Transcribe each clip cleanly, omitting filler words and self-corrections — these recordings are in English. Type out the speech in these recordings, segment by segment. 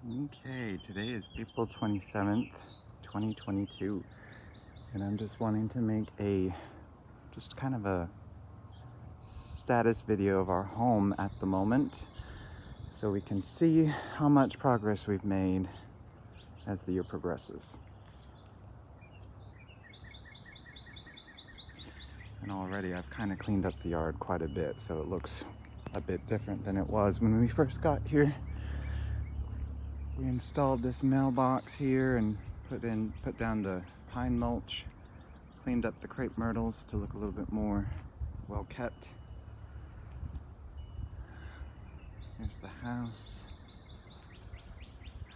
Okay, today is April 27th, 2022, and I'm just wanting to make just kind of a status video of our home at the moment so we can see how much progress we've made as the year progresses. And already I've kind of cleaned up the yard quite a bit, so it looks a bit different than it was when we first got here. We installed this mailbox here and put down the pine mulch, cleaned up the crepe myrtles to look a little bit more well kept. Here's the house.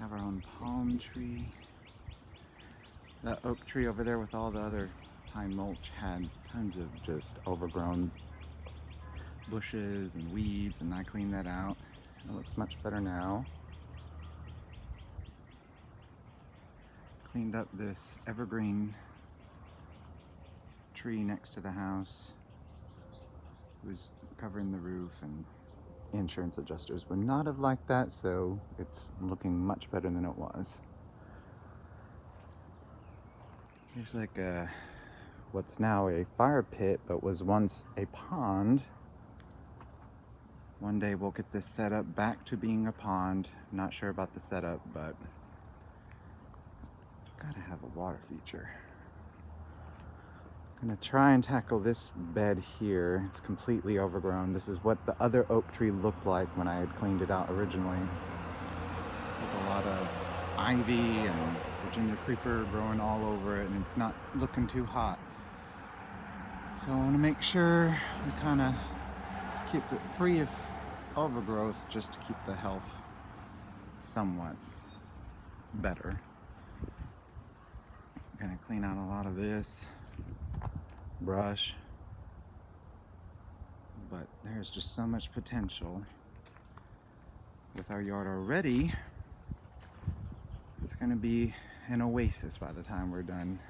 Have our own palm tree. That oak tree over there with all the other pine mulch had tons of just overgrown bushes and weeds, and I cleaned that out. It looks much better now. Cleaned up this evergreen tree next to the house. It was covering the roof, and insurance adjusters would not have liked that, so it's looking much better than it was. Here's like what's now a fire pit, but was once a pond. One day we'll get this set up back to being a pond. Not sure about the setup, but gotta have a water feature. I'm gonna try and tackle this bed here. It's completely overgrown. This is what the other oak tree looked like when I had cleaned it out originally. There's a lot of ivy and Virginia creeper growing all over it, and it's not looking too hot. So I want to make sure we kind of keep it free of overgrowth just to keep the health somewhat better. I'm gonna clean out a lot of this brush, but there's just so much potential with our yard already. It's gonna be an oasis by the time we're done.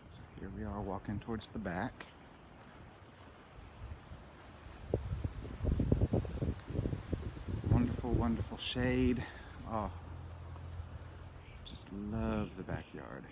So here we are walking towards the back. Wonderful, wonderful shade. Oh, just love the backyard.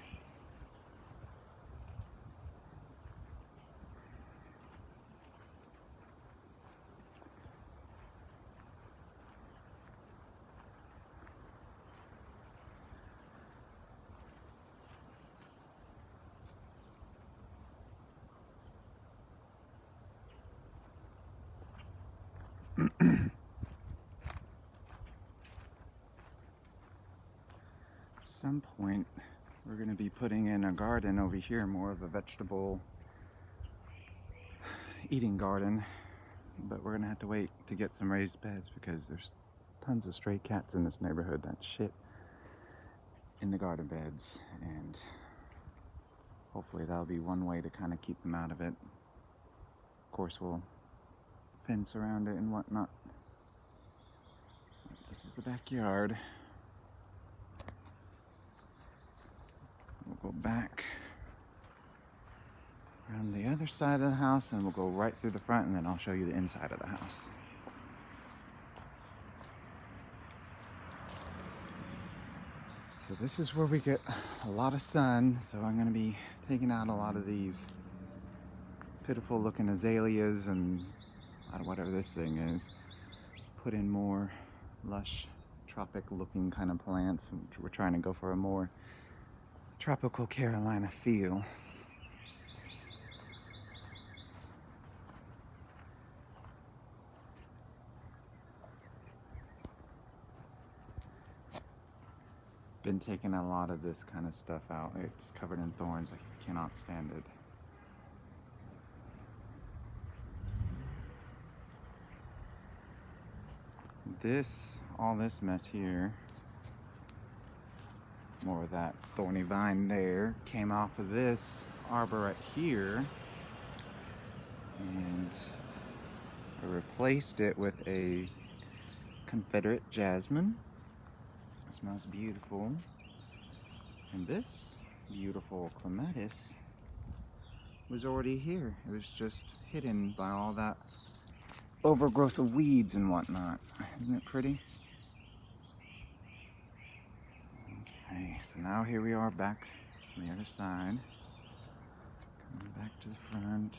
Some point we're going to be putting in a garden over here, more of a vegetable eating garden, but we're going to have to wait to get some raised beds because there's tons of stray cats in this neighborhood that shit in the garden beds, and hopefully that'll be one way to kind of keep them out of it. Of course, we'll fence around it and whatnot. This is the backyard. We'll go back around the other side of the house, and we'll go right through the front, and then I'll show you the inside of the house. So this is where we get a lot of sun, so I'm going to be taking out a lot of these pitiful looking azaleas and whatever this thing is. Put in more lush tropic looking kind of plants. We're trying to go for a more tropical Carolina feel. Been taking a lot of this kind of stuff out. It's covered in thorns. I cannot stand it. All this mess here, more of that thorny vine there, came off of this arbor right here, and I replaced it with a Confederate jasmine. It smells beautiful. And this beautiful clematis was already here. It was just hidden by all that overgrowth of weeds and whatnot. Isn't it pretty? Okay, so now here we are back on the other side. Coming back to the front.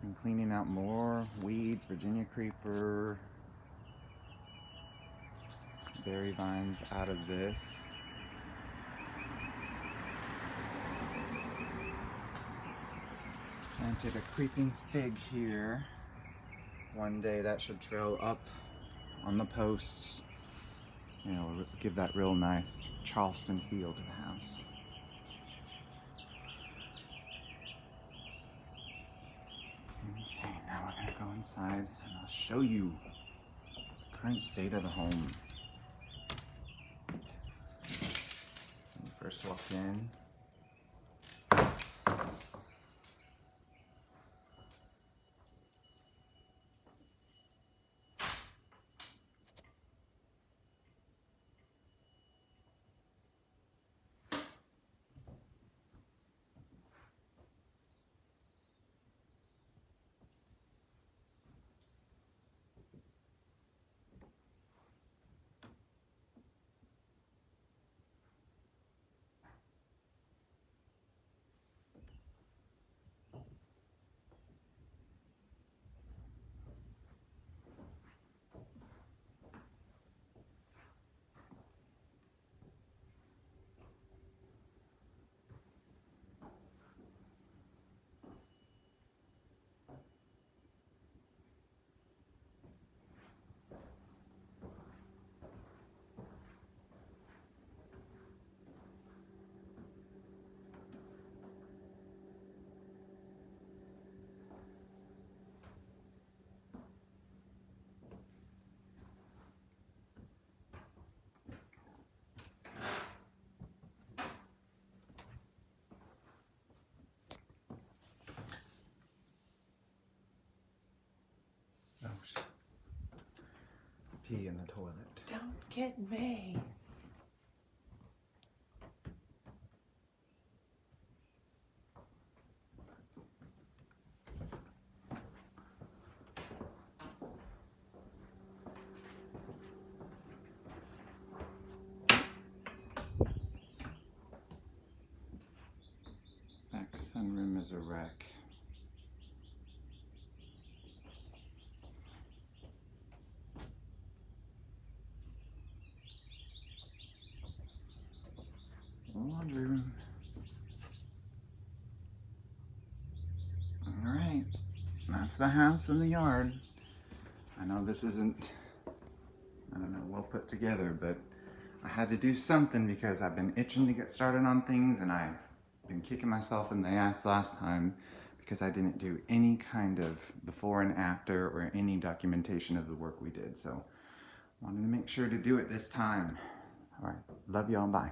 And cleaning out more weeds, Virginia creeper, berry vines out of this. Planted a creeping fig here. One day that should trail up on the posts. You know, give that real nice Charleston feel to the house. Okay, now we're gonna go inside and I'll show you the current state of the home. When you first walk in, pee in the toilet. Don't get me. Back sunroom is a wreck. Laundry room. Alright, that's the house and the yard. I know this isn't, I don't know, well put together, but I had to do something because I've been itching to get started on things and I've been kicking myself in the ass last time because I didn't do any kind of before and after or any documentation of the work we did. So wanted to make sure to do it this time. All right, love y'all, bye.